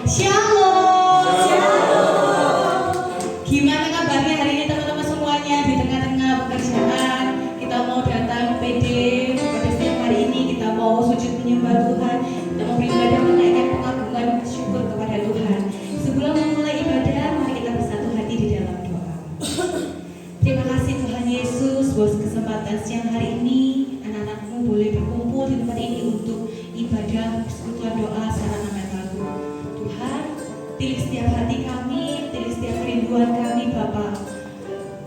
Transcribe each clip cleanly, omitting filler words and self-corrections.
Shalom. Shalom. Gimana kabarnya hari ini teman-teman semuanya di tengah-tengah pekerjaan? Kita mau datang PD pada setiap hari ini, kita mau sujud menyembah Tuhan, kita mau beribadah menaikkan pengagungan syukur kepada Tuhan. Sebelum memulai ibadah, mari kita bersatu hati di dalam doa. Terima kasih Tuhan Yesus buat kesempatan siang hari ini anak-anakmu boleh berkumpul di tempat ini untuk ibadah persekutuan doa secara nama lagu. Tuhan, pilih setiap hati kami, pilih setiap kerinduan kami Bapa.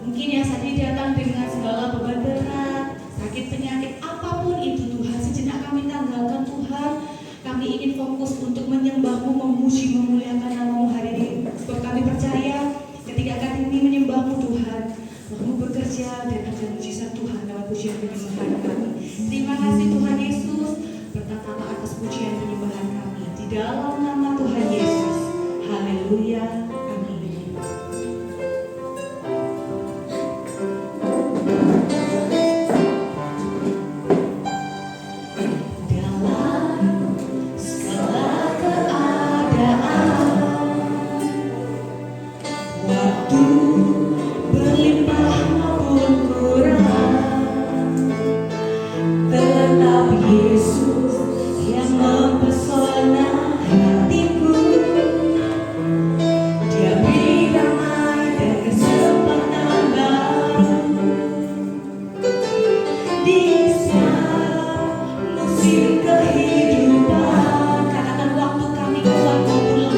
Mungkin yang saat ini datang dengan segala beban berat, sakit penyakit apapun itu Tuhan, sejenak kami tanggalkan Tuhan. Kami ingin fokus untuk menyembah-Mu, memuji, memuliakan nama-Mu hari ini. Sebab kami percaya ketika kami menyembah-Mu Tuhan, Roh-Mu bekerja dan ada mujizat Tuhan lewat pujian penyembahan kami. Terima kasih Tuhan Yesus, bertata atas pujian penyembahan kami. Di dalam nama Tuhan Yesus. Haleluya. Amin. Dalam segala keadaan, waktu berlimpah maupun kurang, tetap Yesus yang mempesona hatiku. Dia beri damai dan kesempatan baru di setiap musim kehidupan. Katakan waktu kami kuat maupun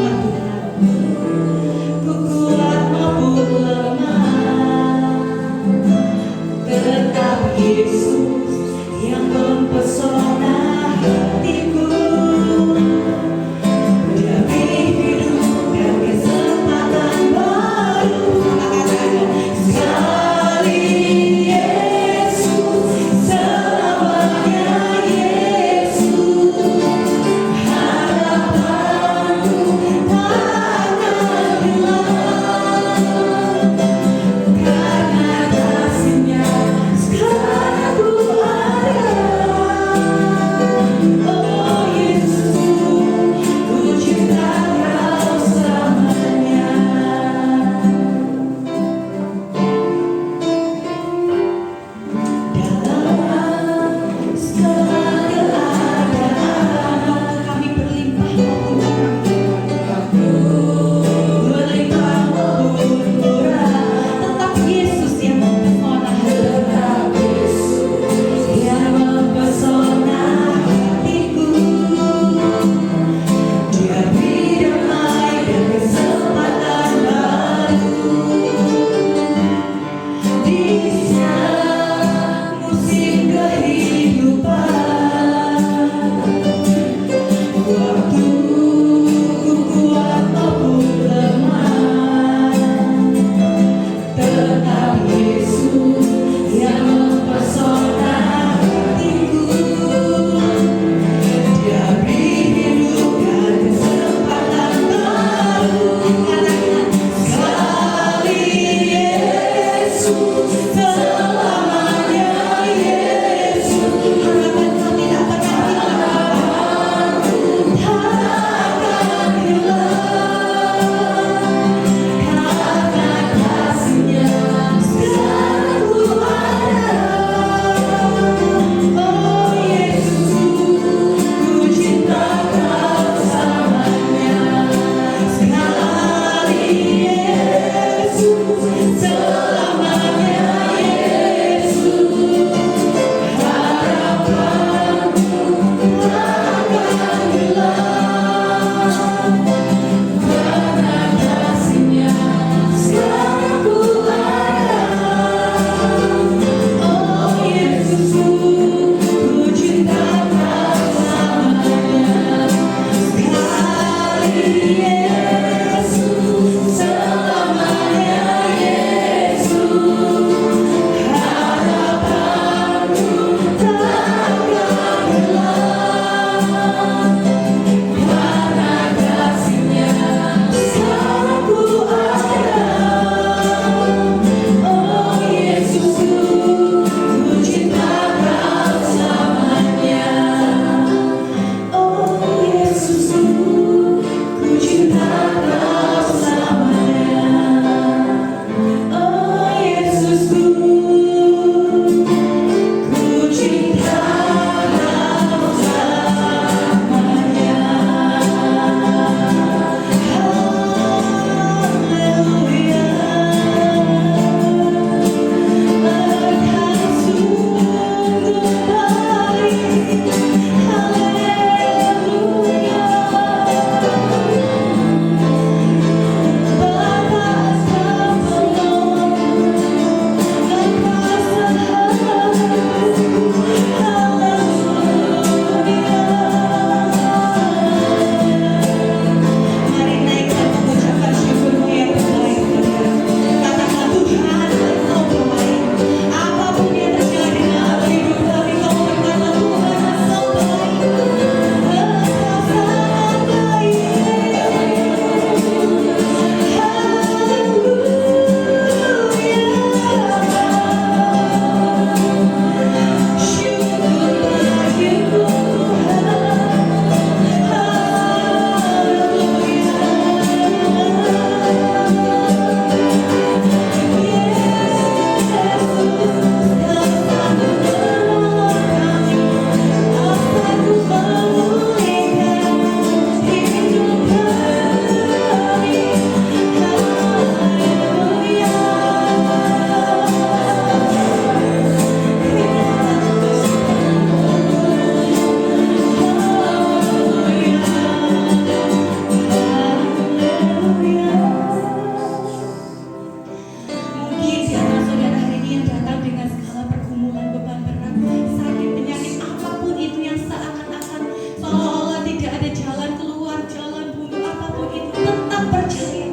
percaya,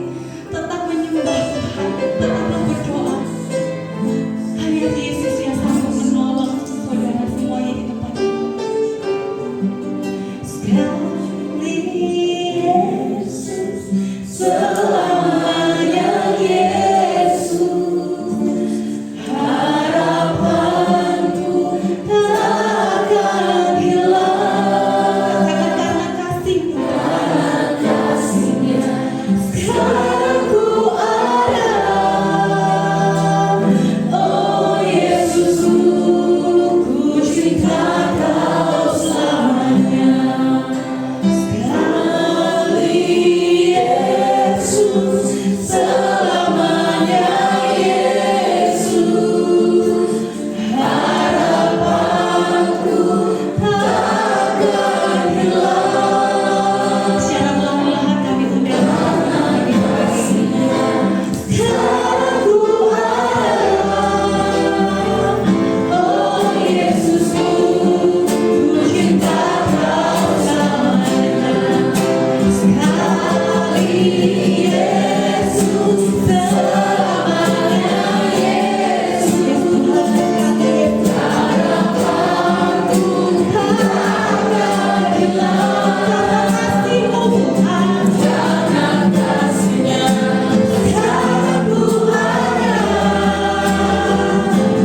tetap menyembah Tuhan, tetap berdoa. Hanya Yesus yang sanggup menolong saudara semuanya di tempat ini. Sekali Yesus, selamanya Yesus, harapanku takkan hilang. Katakan karena kasih-Nya, sekarang ku ada. Oh Yesusku, ku cinta Kau selamanya. Sekali Yesus, selamanya Yesus, harapanku takkan hilang. Secara perlahan kami undang bagi kasih-Nya. Sekarang ku ada. Oh Yesusku, ku cinta Kau selamanya. Sekali Yesus, selamanya Yesus, harapanku takkan hilang. Karena kasih-Mu Tuhan, karena kasih-Nya, sekarang ku ada.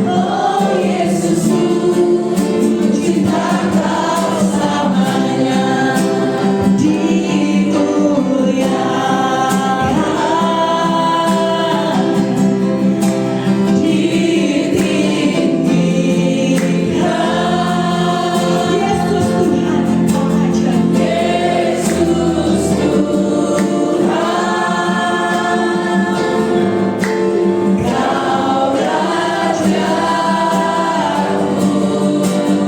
Oh Yesusku, ku cinta Kau selamanya. Dimuliakan, ditinggikan, Yesus Tuhan, Kau aja. Yesus Tuhan, Kau Raja yang berkuasa,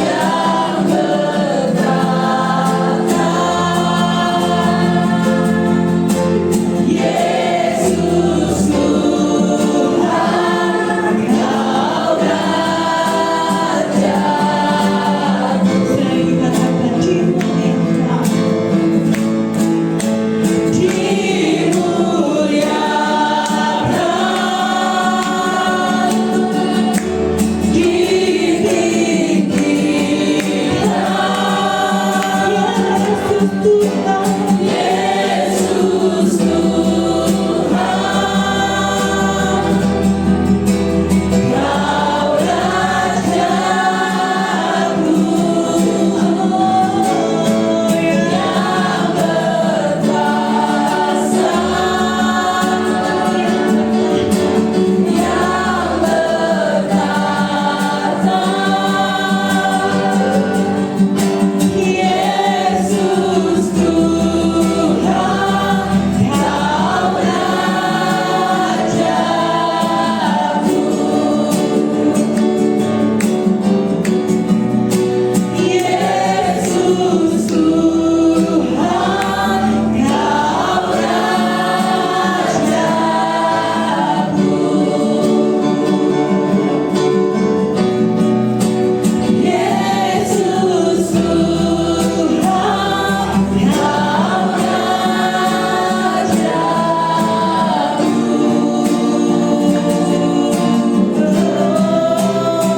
yang bertahta. Yesus Tuhan, Kau Raja. Saya katakan dimuliakan, dimuliakan, ditinggikan, Yesus Tuhan, Kau Rajaku yang berkuasa, yang bertahta. Yesus Tuhan, Kau Rajaku. Yesus Tuhan, Kau Rajaku.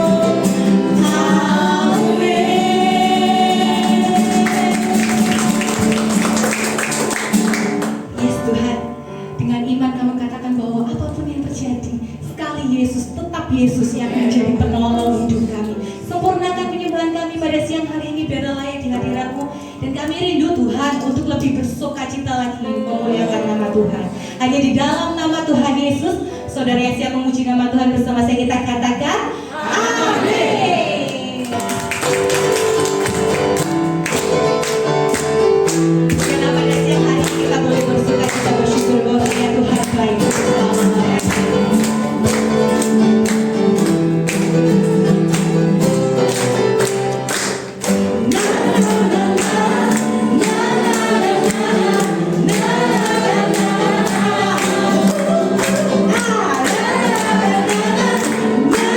Yesus Tuhan, Kau Yes Tuhan, dengan iman kami katakan bahwa apapun yang terjadi, sekali Yesus, tetap Yesus yang menjadi penolong hidup kami. Sempurnakan penyembahan kami pada siang hari ini biarlah layak di hadirat-Mu. Dan kami rindu Tuhan untuk lebih bersukacita lagi memuliakan nama Tuhan. Hanya di dalam nama Tuhan Yesus, saudara yang siap memuji nama Tuhan bersama saya kita katakan, Amin. Karena pada siang hari ini kita boleh bersukacita bersyukur bahwa Tuhan baik selama-lamanya. Na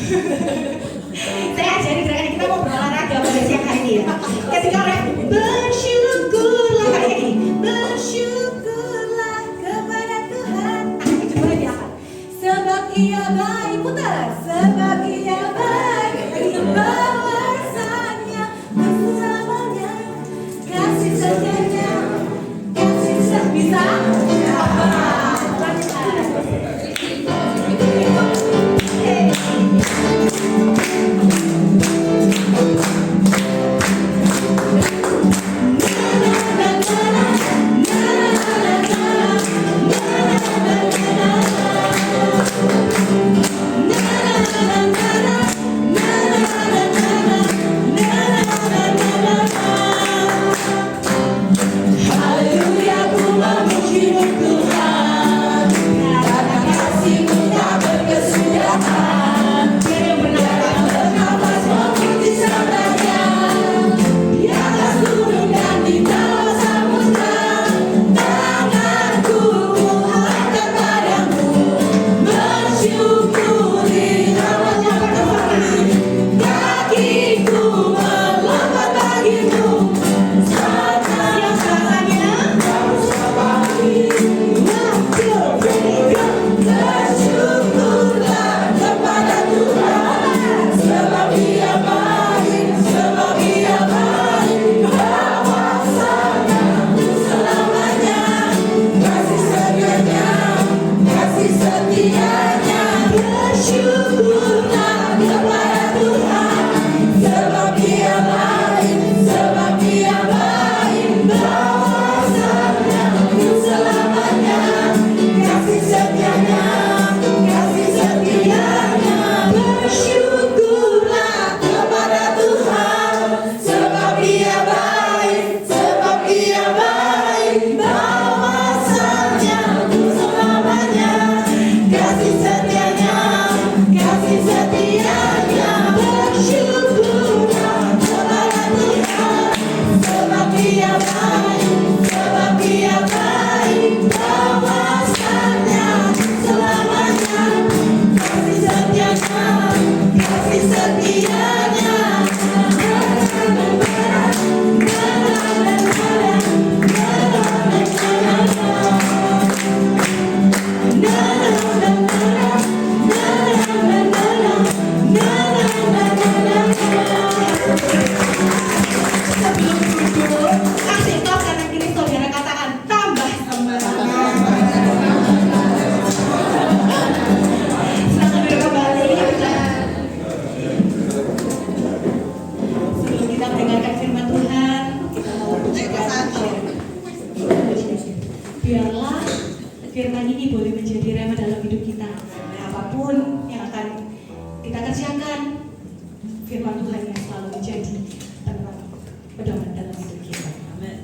Saya ajari gerakan kita mau berolahraga pada siang hari ini ya. Ketika ref bersyukurlah kayak gini. Bersyukurlah kepada Tuhan. Itu boleh diangkat. Sebab Ia baik, putar. Sebab Ia baik, bahwasanya bersamanya kasih setianya, kasih bisa. Biarlah firman ini boleh menjadi rema dalam hidup kita. Nah, apapun yang akan kita kerjakan, firman Tuhan yang selalu menjadi pedoman dalam hidup kita. Amin.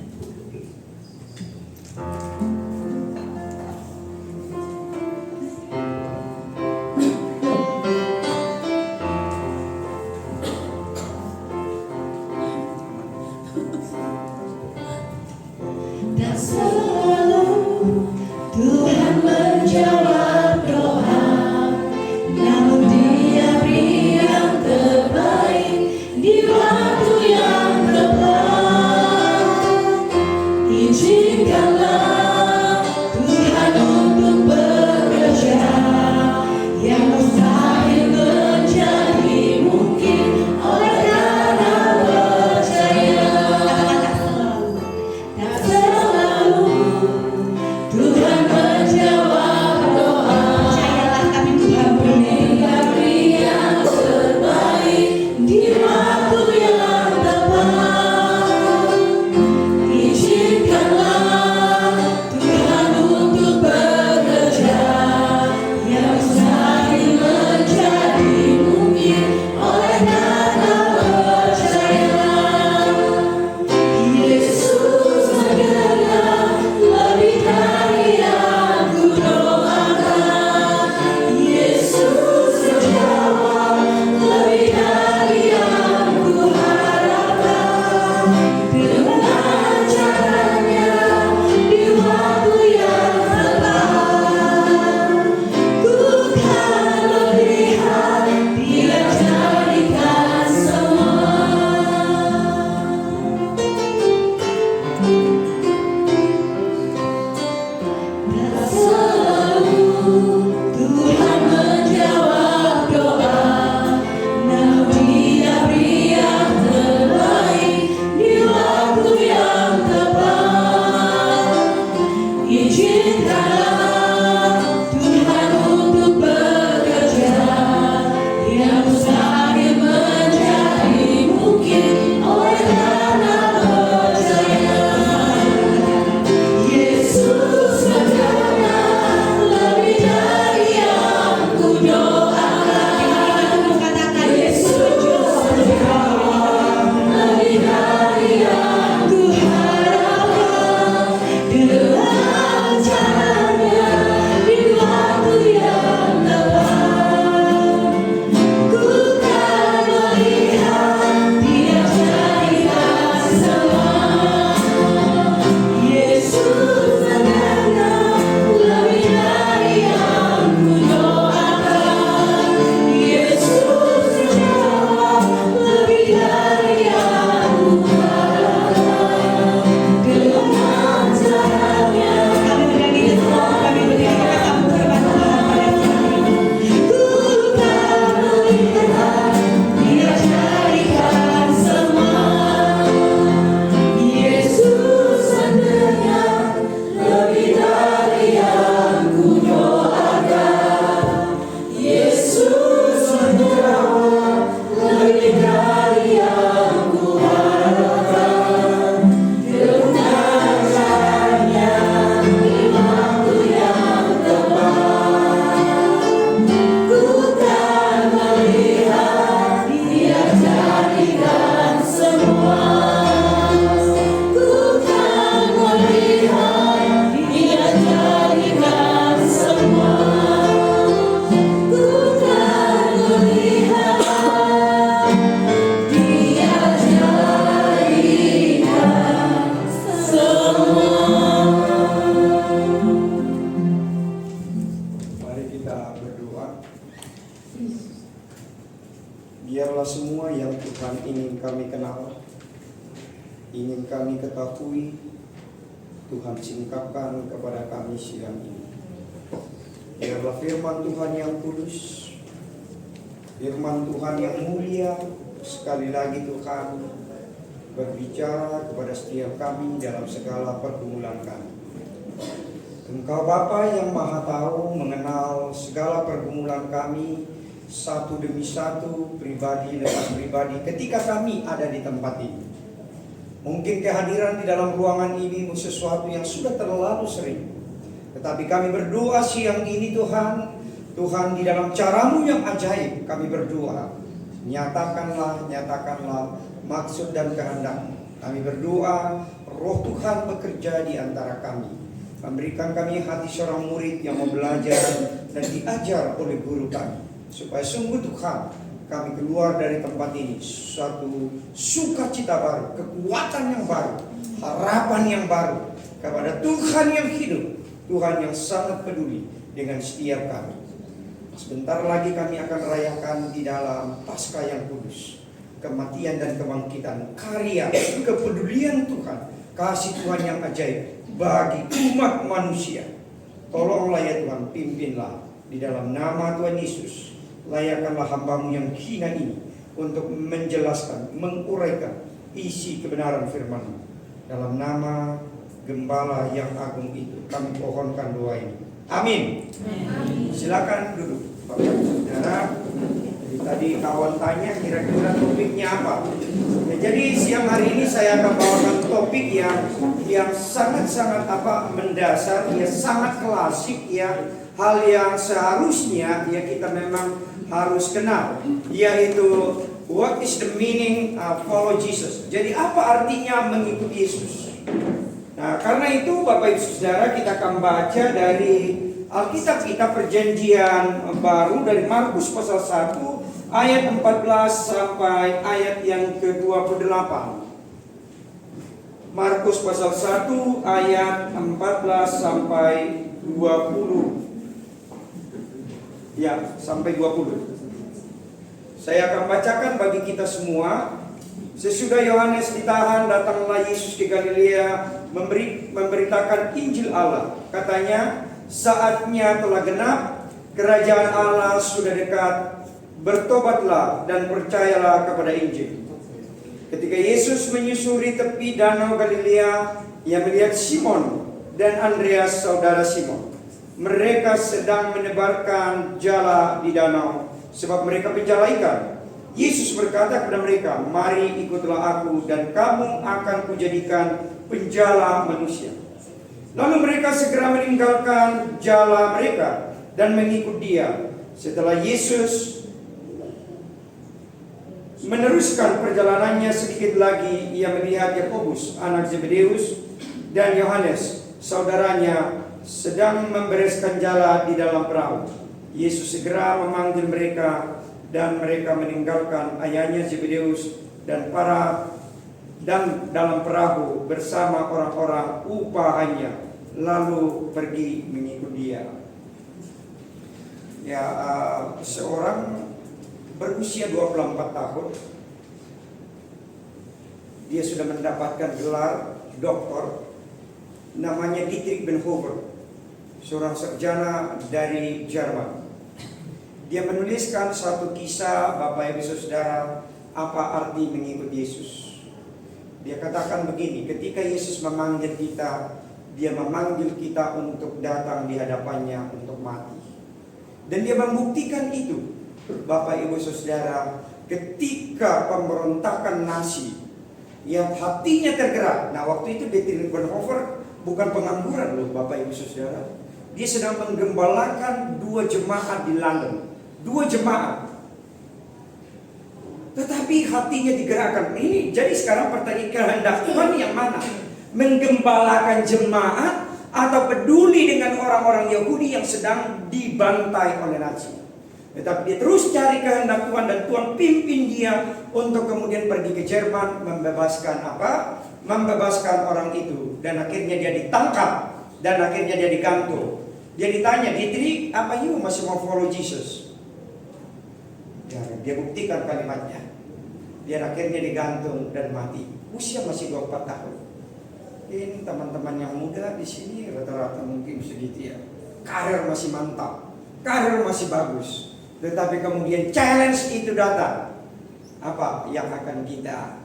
Dan selalu Tuhan menjawab doa, namun Dia beri yang terbaik di waktu yang tepat. Tuhan menjawab doa. Nah, Dia beri yang terbaik di waktu yang tepat. Izinkanlah Tuhan untuk bekerja, yang mustahil menjadi mungkin oleh karena percaya. Yesus berkata, lebih dari yang kudoakan. Yesus berkata, lebih dari yang kuharapkan. Dengan caranya di waktu yang tepat, ku kan melihat Dia jadikan semua. Yesus berkata, lebih dari yang kudoakan. Yesus menjawab, lebih dari yang kuharapkan. Dengan caranya, kami berdiri semua, kami berdiri kita sambut firman Tuhan pada siang ini. Ku kan melihat Dia jadikan semua. Yesus sebenarnya lebih dari yang kudoakan. Yesus menjawab, lebih dari yang kuharapkan. Dengan caranya di waktu yang tepat, ku kan melihat Dia jadikan semua. Ku kan melihat Dia jadikan semua. Ku kan melihat Dia jadikan semua. Mari kita berdoa. Biarlah semua yang Tuhan ingin kami kenal, ingin kami ketahui, Tuhan singkapkan kepada kami siang ini. Biarlah firman Tuhan yang kudus, firman Tuhan yang mulia, sekali lagi Tuhan berbicara kepada setiap kami dalam segala pergumulan kami. Engkau Bapa yang Maha Tahu, mengenal segala pergumulan kami satu demi satu, pribadi lepas pribadi, ketika kami ada di tempat ini. Mungkin kehadiran di dalam ruangan ini sesuatu yang sudah terlalu sering, tetapi kami berdoa siang ini Tuhan, Tuhan di dalam cara-Mu yang ajaib kami berdoa, nyatakanlah maksud dan kehendak-Mu. Kami berdoa Roh Tuhan bekerja di antara kami, memberikan kami hati seorang murid yang mau belajar dan diajar oleh guru kami, supaya sungguh Tuhan kami keluar dari tempat ini suatu sukacita baru, kekuatan yang baru, harapan yang baru kepada Tuhan yang hidup, Tuhan yang sangat peduli dengan setiap kami. Sebentar lagi kami akan rayakan di dalam Paskah yang kudus, kematian dan kebangkitan, karya kepedulian Tuhan, kasih Tuhan yang ajaib bagi umat manusia. Tolonglah ya Tuhan, pimpinlah di dalam nama Tuhan Yesus. Layakkanlah hamba-Mu yang hina ini untuk menjelaskan, menguraikan isi kebenaran firman-Mu. Dalam nama Gembala yang agung itu kami pohonkan doa ini. Amin. Silakan duduk Bapak Saudara. Tadi kawan tanya kira-kira topiknya apa. Ya, jadi siang hari ini saya akan bawakan topik yang sangat-sangat mendasar, ya sangat klasik, ya hal yang seharusnya ya kita memang harus kenal, yaitu what is the meaning follow Jesus. Jadi apa artinya mengikuti Yesus? Nah, karena itu Bapak Ibu Saudara, kita akan baca dari Alkitab kita Perjanjian Baru dari Markus pasal 1 ayat 14 sampai ayat yang ke-28. Markus pasal 1 ayat 14 sampai 20. Ya, sampai 20. Saya akan bacakan bagi kita semua. Sesudah Yohanes ditahan, datanglah Yesus ke Galilea memberitakan Injil Allah. Katanya, saatnya telah genap, kerajaan Allah sudah dekat, bertobatlah dan percayalah kepada Injil. Ketika Yesus menyusuri tepi danau Galilea, ia melihat Simon dan Andreas saudara Simon. Mereka sedang menebarkan jala di danau, sebab mereka penjala ikan. Yesus berkata kepada mereka, "Mari ikutlah aku dan kamu akan kujadikan penjala manusia." Lalu mereka segera meninggalkan jala mereka dan mengikut Dia. Setelah Yesus meneruskan perjalanannya sedikit lagi, ia melihat Yakobus anak Zebedeus dan Yohanes saudaranya sedang membereskan jala di dalam perahu. Yesus segera memanggil mereka dan mereka meninggalkan ayahnya Zebedeus dan dalam perahu bersama orang-orang upahannya, lalu pergi mengikut Dia. Seorang berusia 24 tahun, dia sudah mendapatkan gelar doktor, namanya Dietrich Bonhoeffer, seorang sarjana dari Jerman. Dia menuliskan satu kisah, Bapak Ibu Saudara, apa arti mengikut Yesus. Dia katakan begini, ketika Yesus memanggil kita, Dia memanggil kita untuk datang di hadapannya untuk mati. Dan Dia membuktikan itu, Bapak Ibu Saudara, ketika pemberontakan Nazi, yang hatinya tergerak. Nah, waktu itu Dietrich Bonhoeffer bukan pengangguran loh, Bapak Ibu Saudara. Dia sedang menggembalakan 2 jemaat di London, 2 jemaat. Tetapi hatinya digerakkan. Ini jadi sekarang pertanyaan, kehendak Tuhan yang mana? Menggembalakan jemaat atau peduli dengan orang-orang Yahudi yang sedang dibantai oleh Nazi? Tetapi dia terus cari kehendak Tuhan, dan Tuhan pimpin dia untuk kemudian pergi ke Jerman, membebaskan membebaskan orang itu. Dan akhirnya dia ditangkap, dan akhirnya dia digantung. Dia ditanya, "Dietrich, apa you masih mau follow Jesus?" Ya, dia buktikan kalimatnya. Dia akhirnya digantung dan mati. Usia masih 24 tahun. Ini teman-teman yang muda di sini rata-rata mungkin sedikit ya. Karir masih mantap, karir masih bagus. Tetapi kemudian challenge itu datang. Apa yang akan kita?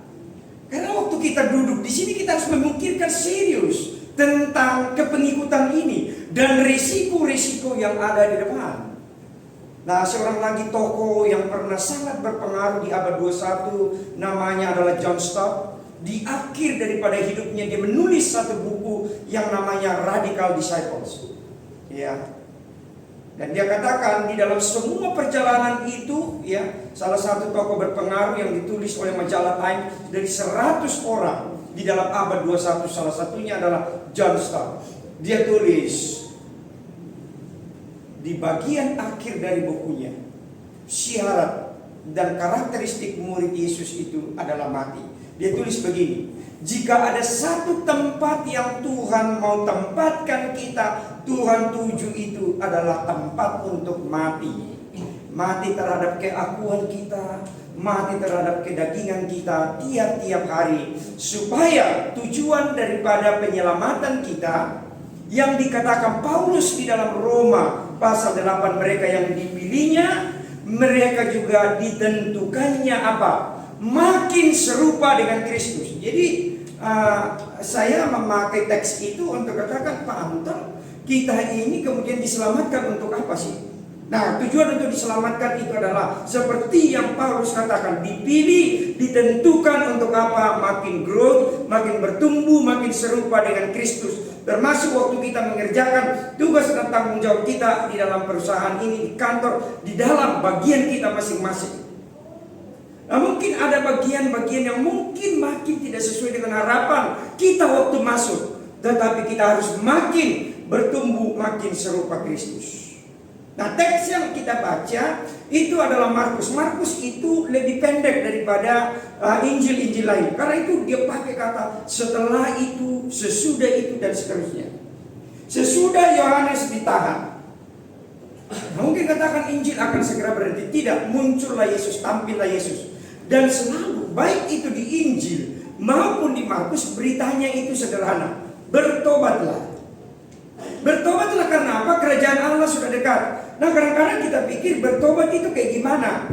Karena waktu kita duduk di sini, kita harus memikirkan serius tentang kepengikutan ini dan risiko-risiko yang ada di depan. Nah, seorang lagi tokoh yang pernah sangat berpengaruh di abad 21, namanya adalah John Stott. Di akhir daripada hidupnya dia menulis satu buku yang namanya Radical Disciples. Ya. Dan dia katakan di dalam semua perjalanan itu, ya, salah satu tokoh berpengaruh yang ditulis oleh majalah Time dari 100 orang di dalam abad 21, salah satunya adalah John Stott. Dia tulis di bagian akhir dari bukunya, syarat dan karakteristik murid Yesus itu adalah mati. Dia tulis begini, jika ada satu tempat yang Tuhan mau tempatkan kita, Tuhan tuju itu adalah tempat untuk mati. Mati terhadap keakuan kita, mati terhadap kedagingan kita tiap-tiap hari, supaya tujuan daripada penyelamatan kita yang dikatakan Paulus di dalam Roma pasal 8, mereka yang dipilihnya, mereka juga ditentukannya apa? Makin serupa dengan Kristus. Jadi saya memakai teks itu untuk katakan, Pak Anton, kita ini kemudian diselamatkan untuk apa sih? Nah, tujuan untuk diselamatkan itu adalah seperti yang Paulus katakan, dipilih, ditentukan untuk apa? Makin growth, makin bertumbuh, makin serupa dengan Kristus. Termasuk waktu kita mengerjakan tugas dan tanggung jawab kita di dalam perusahaan ini, di kantor, di dalam bagian kita masing-masing. Nah, mungkin ada bagian-bagian yang mungkin makin tidak sesuai dengan harapan kita waktu masuk. Tetapi kita harus makin bertumbuh, makin serupa Kristus. Nah, teks yang kita baca itu adalah Markus. Markus itu lebih pendek daripada Injil-Injil lain. Karena itu dia pakai kata setelah itu, sesudah itu, dan seterusnya. Sesudah Yohanes ditahan. Nah, mungkin katakan Injil akan segera berhenti. Tidak, muncullah Yesus, tampillah Yesus. Dan selalu, baik itu di Injil maupun di Markus, beritanya itu sederhana. Bertobatlah. Bertobatlah karena apa? dekat. Nah, kadang-kadang kita pikir bertobat itu kayak gimana?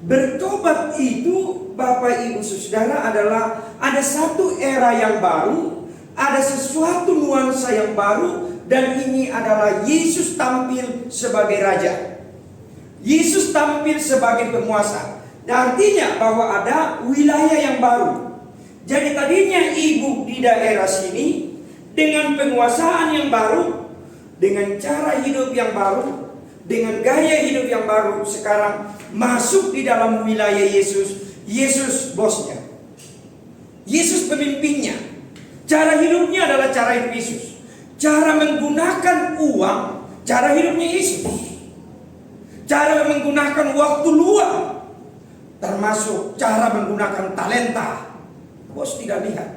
Bertobat itu, Bapak Ibu Saudara, adalah ada satu era yang baru, ada sesuatu nuansa yang baru, dan ini adalah Yesus tampil sebagai Raja. Yesus tampil sebagai penguasa. Artinya bahwa ada wilayah yang baru. Jadi tadinya ibu di daerah sini dengan penguasaan yang baru, dengan cara hidup yang baru, dengan gaya hidup yang baru, sekarang masuk di dalam wilayah Yesus. Yesus bosnya, Yesus pemimpinnya. Cara hidupnya adalah cara hidup Yesus. Cara menggunakan uang, cara hidupnya Yesus. Cara menggunakan waktu luang, termasuk cara menggunakan talenta, bos tidak lihat.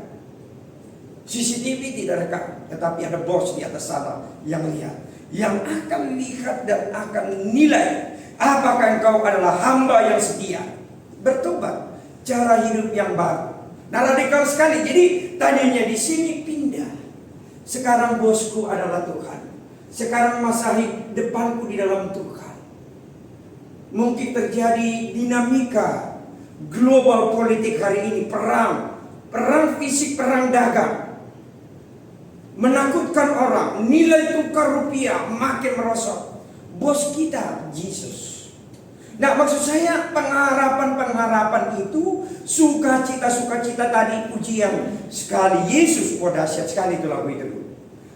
CCTV tidak rekam, tetapi ada bos di atas sana yang lihat, yang akan lihat dan akan nilai apakah engkau adalah hamba yang setia. Bertobat, cara hidup yang baru. Nah, radikal sekali. Jadi tadinya di sini pindah. Sekarang bosku adalah Tuhan. Sekarang masa depanku di dalam Tuhan. Mungkin terjadi dinamika global politik hari ini, perang fisik, perang dagang, menakutkan orang, nilai tukar rupiah makin merosot. Bos kita Yesus. Nah, maksud saya pengharapan itu, sukacita tadi, pujian. Sekali Yesus, dahsyat sekali itu lagu itu.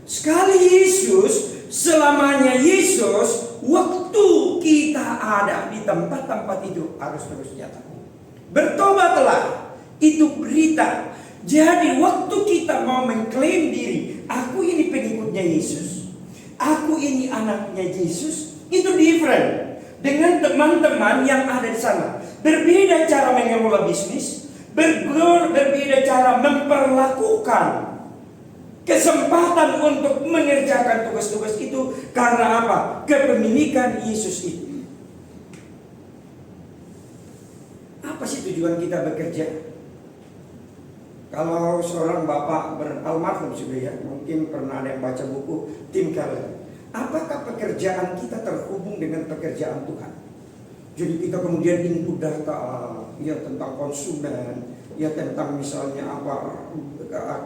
Sekali Yesus, selamanya Yesus. Waktu kita ada di tempat-tempat itu harus terus nyata. Bertobatlah, itu berita. Jadi waktu kita mau mengklaim diri, aku ini pengikutnya Yesus, aku ini anaknya Yesus, itu different dengan teman-teman yang ada di sana. Berbeda cara mengelola bisnis, berbeda cara memperlakukan kesempatan untuk mengerjakan tugas-tugas itu. Karena apa? Kepemilikan Yesus itu. Apa sih tujuan kita bekerja? Kalau seorang bapak almarhum juga ya, mungkin pernah ada yang baca buku Tim Keller. Apakah pekerjaan kita terhubung dengan pekerjaan Tuhan? Jadi kita kemudian input data ya tentang konsumen, ya tentang misalnya apa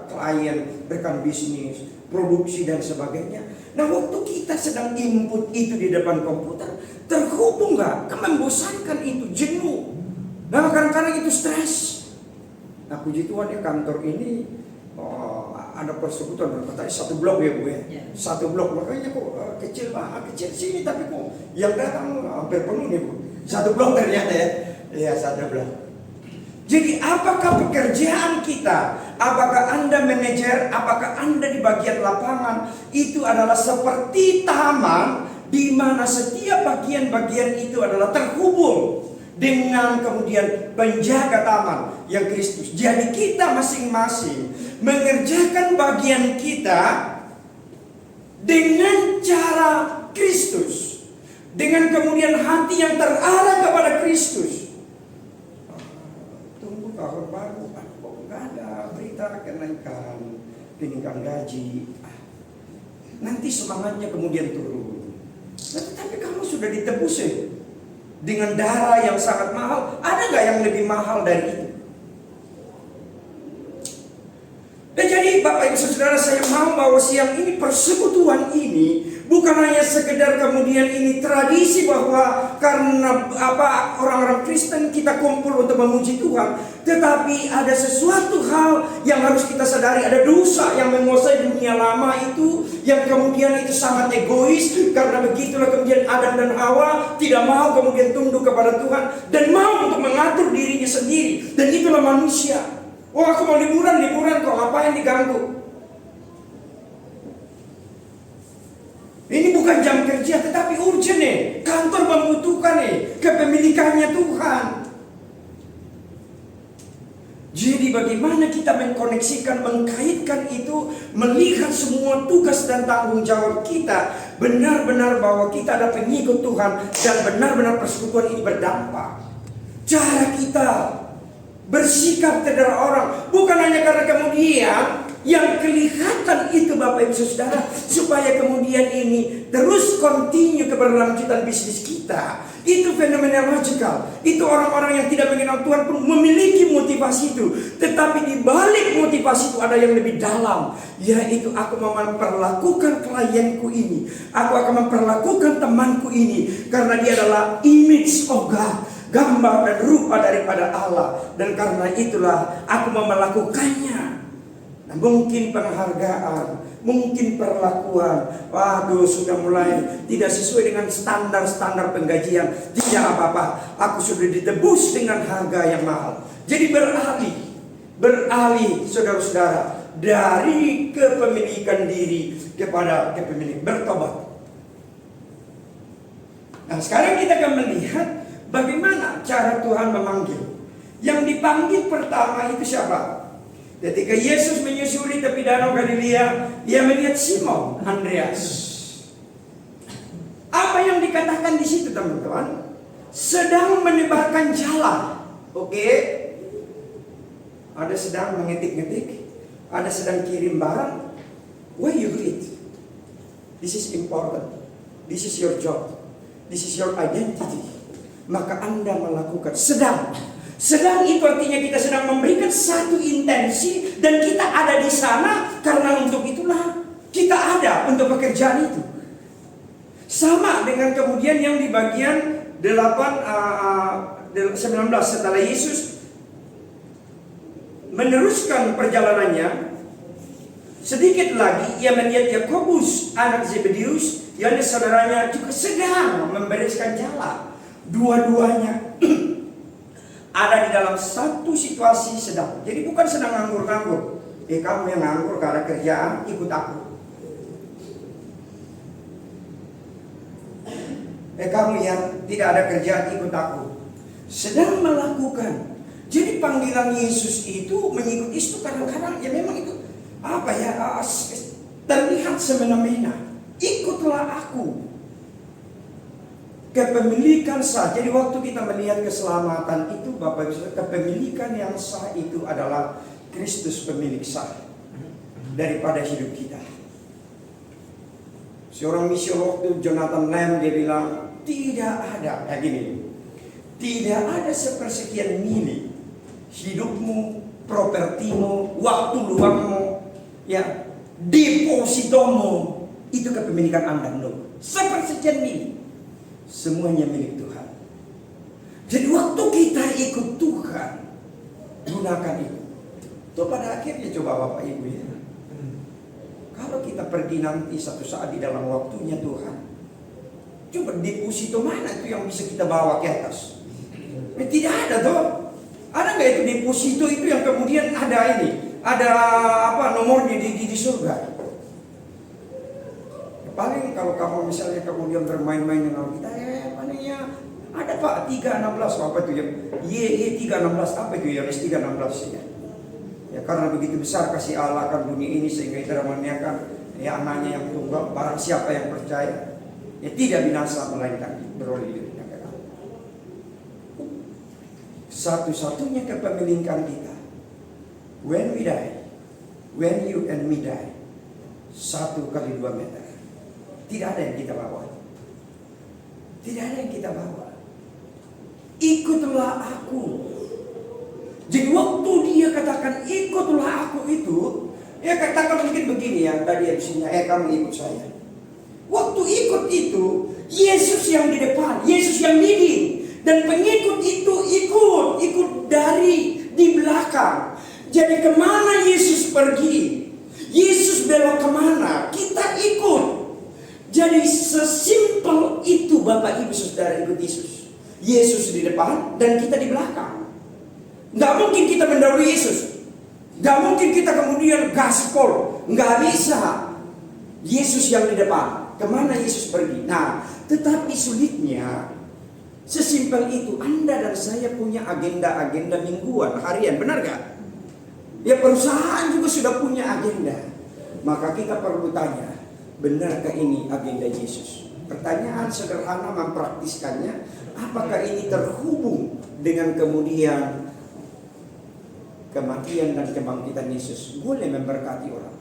klien, rekan bisnis, produksi dan sebagainya. Nah, waktu kita sedang input itu di depan komputer, terhubung nggak? Membosankan itu, jenuh. Nah, kadang-kadang itu stres. Nah, puji Tuhan ya, kantor ini ada persekutuan, katanya satu blok ya Bu ya, satu blok, makanya kok kecil sini, tapi kok yang datang hampir penuh nih Bu. Satu blok ternyata ya, iya satu blok. Jadi apakah pekerjaan kita, apakah Anda manajer, apakah Anda di bagian lapangan, itu adalah seperti taman di mana setiap bagian-bagian itu adalah terhubung dengan kemudian penjaga taman yang Kristus. Jadi kita masing-masing mengerjakan bagian kita dengan cara Kristus, dengan kemudian hati yang terarah kepada Kristus. Tunggu tahun baru, kok nggak ada berita kenaikan gaji. Nanti semangatnya kemudian turun. Nah, tetapi kamu sudah ditebus ya, dengan darah yang sangat mahal. Ada nggak yang lebih mahal dari itu? Dan jadi Bapak Ibu Saudara, saya mau bahwa siang ini persekutuan ini bukan hanya sekedar kemudian ini tradisi bahwa karena orang-orang Kristen kita kumpul untuk memuji Tuhan, tetapi ada sesuatu hal yang harus kita sadari. Ada dosa yang menguasai dunia lama itu, yang kemudian itu sangat egois. Karena begitulah kemudian Adam dan Hawa tidak mau kemudian tunduk kepada Tuhan dan mau untuk mengatur dirinya sendiri. Dan itulah manusia. Oh, aku mau liburan kok, ngapain diganggu? Ini bukan jam kerja, tetapi urgent nih. Kantor membutuhkan nih, kepemilikannya Tuhan. Jadi bagaimana kita mengkoneksikan, mengkaitkan itu, melihat semua tugas dan tanggung jawab kita, benar-benar bahwa kita ada pengikut Tuhan, dan benar-benar persekutuan ini berdampak. Cara kita bersikap terhadap orang, bukan hanya karena kemudian yang kelihatan itu Bapak Ibu Saudara, supaya kemudian ini terus continue keberlanjutan bisnis kita. Itu fenomenological. Itu orang-orang yang tidak mengenal Tuhan pun memiliki motivasi itu. Tetapi di balik motivasi itu ada yang lebih dalam, yaitu aku mau memperlakukan klienku ini, aku akan memperlakukan temanku ini, karena dia adalah image of God, gambar dan rupa daripada Allah. Dan karena itulah aku mau melakukannya. Nah, mungkin penghargaan, mungkin perlakuan, waduh sudah mulai tidak sesuai dengan standar-standar penggajian. Tidak apa-apa, aku sudah ditebus dengan harga yang mahal. Jadi beralih saudara-saudara, dari kepemilikan diri kepada kepemilikan, bertobat. Nah, sekarang kita akan melihat bagaimana cara Tuhan memanggil. Yang dipanggil pertama itu siapa? Ketika Yesus menyusuri tepi danau Galilea, dia melihat Simon, Andreas. Apa yang dikatakan di situ, teman-teman? Sedang menebarkan jala. Oke? Ada sedang mengetik-ngetik, ada sedang kirim barang. Why you do it? This is important. This is your job. This is your identity. Maka Anda melakukan sedang. Sedang itu artinya kita sedang memberikan satu intensi, dan kita ada di sana karena untuk itulah kita ada untuk pekerjaan itu. Sama dengan kemudian yang di bagian 19 setelah Yesus meneruskan perjalanannya, sedikit lagi ia melihat Yakobus anak Zebedeus, Yohanes saudaranya juga sedang membereskan jala. Dua-duanya ada di dalam satu situasi sedang. Jadi bukan sedang nganggur-nganggur. Kamu yang nganggur karena kerjaan, ikut aku. Kamu yang tidak ada kerjaan, ikut aku. Sedang melakukan. Jadi panggilan Yesus itu mengikut itu kadang-kadang ya memang itu terlihat semena-mena. Ikutlah aku. Kepemilikan sah. Jadi waktu kita melihat keselamatan itu, Bapak Ibu, kepemilikan yang sah itu adalah Kristus pemilik sah daripada hidup kita. Seorang misional waktu Jonathan Lamb, dia bilang tidak ada tidak ada sepersekian milik hidupmu, propertimu, waktu luangmu, ya, depositomu, itu kepemilikan Anda. No. Sepersekian milik. Semuanya milik Tuhan. Jadi waktu kita ikut Tuhan, gunakan itu. Itu pada akhirnya coba Bapak Ibu ya. Kalau kita pergi nanti satu saat di dalam waktunya Tuhan, coba deposito mana itu yang bisa kita bawa ke atas? Tidak ada toh. Ada nggak itu deposito itu yang kemudian ada ini? Ada nomornya di surga? Paling kalau kamu misalnya kemudian bermain-main dengan kita, palingnya ada Pak 316, apa itu ya? Y316, apa itu ya? S316 ya. Ya karena begitu besar kasih Allah akan dunia ini sehingga itu menganiakan ya anaknya yang tunggal, barang siapa yang percaya ya tidak binasa melainkan beroleh hidupnya kekal. Satu-satunya kepemilikan kita, when we die, when you and me die, 1 kali 2 meter. Tidak ada yang kita bawa. Tidak ada yang kita bawa. Ikutlah aku. Jadi waktu dia katakan ikutlah aku itu, ya katakan mungkin begini ya, tadi abisnya, kamu ikut saya. Waktu ikut itu, Yesus yang di depan, Yesus yang leading, dan pengikut itu ikut dari di belakang. Jadi kemana Yesus pergi, Yesus belok kemana, kita ikut. Jadi sesimpel itu Bapak Ibu Saudara ikut Yesus. Yesus di depan dan kita di belakang. Nggak mungkin kita mendahului Yesus. Nggak mungkin kita kemudian gaspol. Nggak bisa. Yesus yang di depan. Kemana Yesus pergi? Nah, tetapi sulitnya sesimpel itu. Anda dan saya punya agenda-agenda mingguan, harian, benar gak? Ya perusahaan juga sudah punya agenda. Maka kita perlu tanya, benarkah ini agenda Yesus? Pertanyaan sederhana mempraktiskannya, apakah ini terhubung dengan kemudian kematian dan kebangkitan Yesus boleh memberkati orang.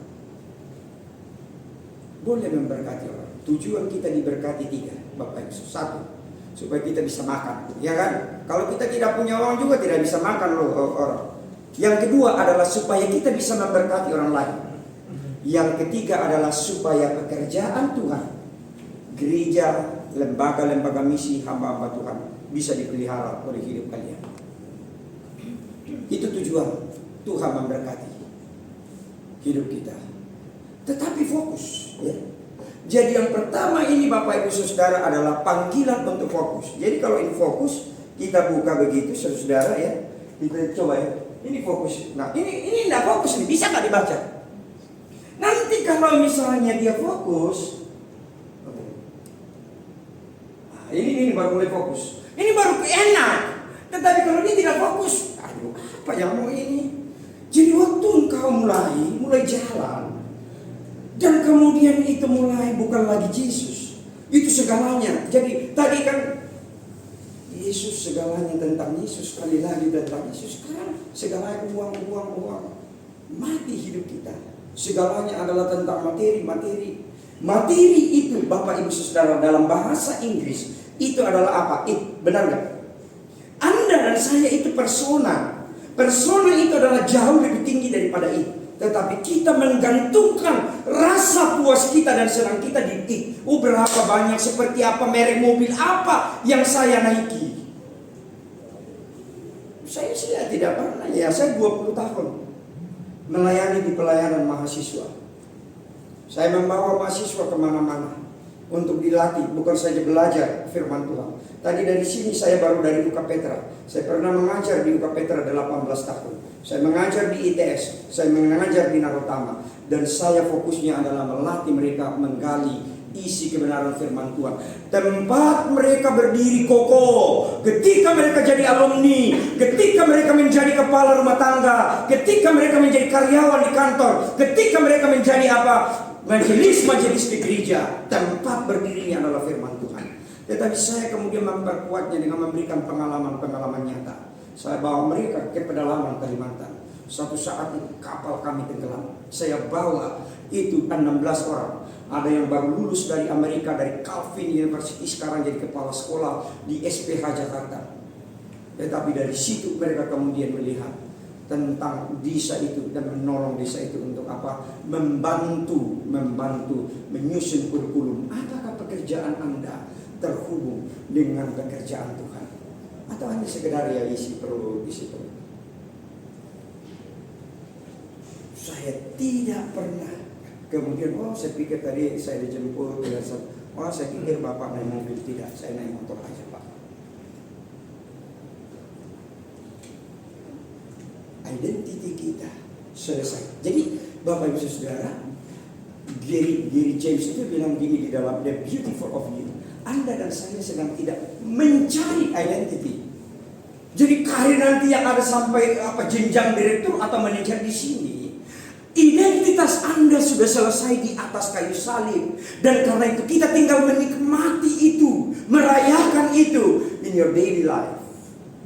Boleh memberkati orang. Tujuan kita diberkati 3, Bapak Ibu. 1, supaya kita bisa makan, ya kan? Kalau kita tidak punya uang juga tidak bisa makan loh orang. Yang kedua adalah supaya kita bisa memberkati orang lain. Yang ketiga adalah supaya pekerjaan Tuhan, gereja, lembaga-lembaga misi, hamba-hamba Tuhan bisa dipelihara oleh hidup kalian. Itu tujuan Tuhan memberkati hidup kita. Tetapi fokus, ya. Jadi yang pertama ini Bapak Ibu Saudara adalah panggilan untuk fokus. Jadi kalau ini fokus, kita buka begitu Saudara ya. Kita coba ya. Ini fokus. Nah, ini enggak fokus nih, bisa nggak dibaca? Nanti kalau misalnya dia fokus, nah, ini baru mulai fokus. Ini baru enak. Tetapi kalau dia tidak fokus, aduh, apa yang mau ini? Jadi waktu engkau mulai jalan, dan kemudian itu mulai bukan lagi Yesus, itu segalanya. Jadi tadi kan Yesus segalanya tentang Yesus, sekali lagi tentang Yesus. Sekarang segalanya uang. Mati hidup kita. Segalanya adalah tentang materi. Materi itu Bapak Ibu Saudara dalam bahasa Inggris itu adalah apa? Benar gak? Anda dan saya itu persona. Persona itu adalah jauh lebih tinggi daripada itu. Tetapi kita menggantungkan rasa puas kita dan senang kita di it. Berapa banyak, seperti apa, merek mobil apa yang saya naiki. Saya tidak pernah, ya saya 20 tahun melayani di pelayanan mahasiswa. Saya membawa mahasiswa kemana-mana untuk dilatih, bukan saja belajar firman Tuhan. Tadi dari sini saya baru dari UK Petra. Saya pernah mengajar di UK Petra 18 tahun. Saya mengajar di ITS, saya mengajar di Narotama. Dan saya fokusnya adalah melatih mereka menggali isi kebenaran firman Tuhan. Tempat mereka berdiri kokoh ketika mereka jadi alumni, ketika mereka menjadi kepala rumah tangga, ketika mereka menjadi karyawan di kantor, ketika mereka menjadi majelis di gereja. Tempat berdirinya adalah firman Tuhan. Tetapi saya kemudian memperkuatnya dengan memberikan pengalaman nyata. Saya bawa mereka ke pedalaman Kalimantan. Suatu saat itu kapal kami tenggelam. Saya bawa itu 16 orang. Ada yang baru lulus dari Amerika, dari Calvin University, sekarang jadi kepala sekolah di SPH Jakarta. Tetapi dari situ mereka kemudian melihat tentang desa itu dan menolong desa itu untuk apa? Membantu menyusun kurikulum. Apakah pekerjaan Anda terhubung dengan pekerjaan Tuhan? Atau hanya sekedar ya isi perut? Saya tidak pernah kemudian, saya pikir tadi saya dijemput, saya pikir Bapak naik mobil. Tidak, saya naik motor aja Pak. Identiti kita selesai. Jadi Bapak Ibu Saudara, Gary James itu bilang gini di dalam The Beautiful of You. Anda dan saya sedang tidak mencari identity. Jadi karir nanti yang ada sampai jenjang direktur atau manajer di sini. Identitas Anda sudah selesai di atas kayu salib. Dan karena itu kita tinggal menikmati itu, merayakan itu in your daily life.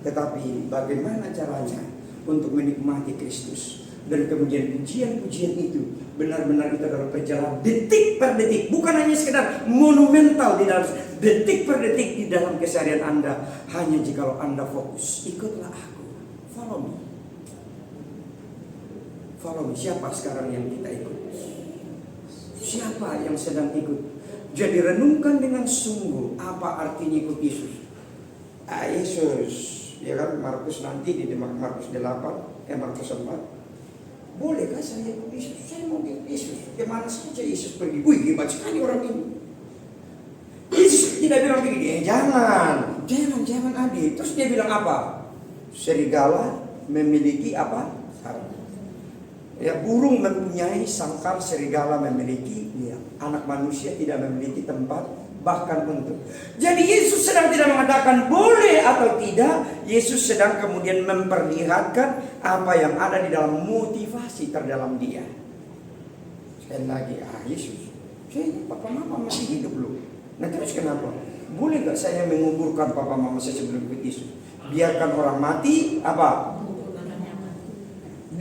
Tetapi bagaimana caranya untuk menikmati Kristus? Dan kemudian pujian-pujian itu benar-benar itu adalah perjalanan detik per detik. Bukan hanya sekedar monumental di dalam detik per detik di dalam keseharian Anda. Hanya jikalau Anda fokus, ikutlah aku, follow me. Follow me. Siapa sekarang yang kita ikut? Siapa yang sedang ikut? Jadi renungkan dengan sungguh apa artinya ikut Yesus. Yesus, ya kan, Markus nanti di Markus 8, Markus 4. Bolehkah saya ikut Yesus? Saya mau ikut Yesus. Kemana saja Yesus pergi? Wih, hebat sekali orang ini. Yesus tidak bilang begini, jangan adik. Terus dia bilang apa? Serigala memiliki apa? Sarang. Ya, burung mempunyai sangkar, serigala memiliki anak manusia tidak memiliki tempat bahkan untuk. Jadi Yesus sedang tidak mengatakan boleh atau tidak. Yesus sedang kemudian memperlihatkan apa yang ada di dalam motivasi terdalam dia. Sekali lagi, Yesus, papa mama masih hidup loh. Nah terus kenapa? Boleh gak saya menguburkan papa mama saya sebelum ikut Yesus? Biarkan orang mati apa?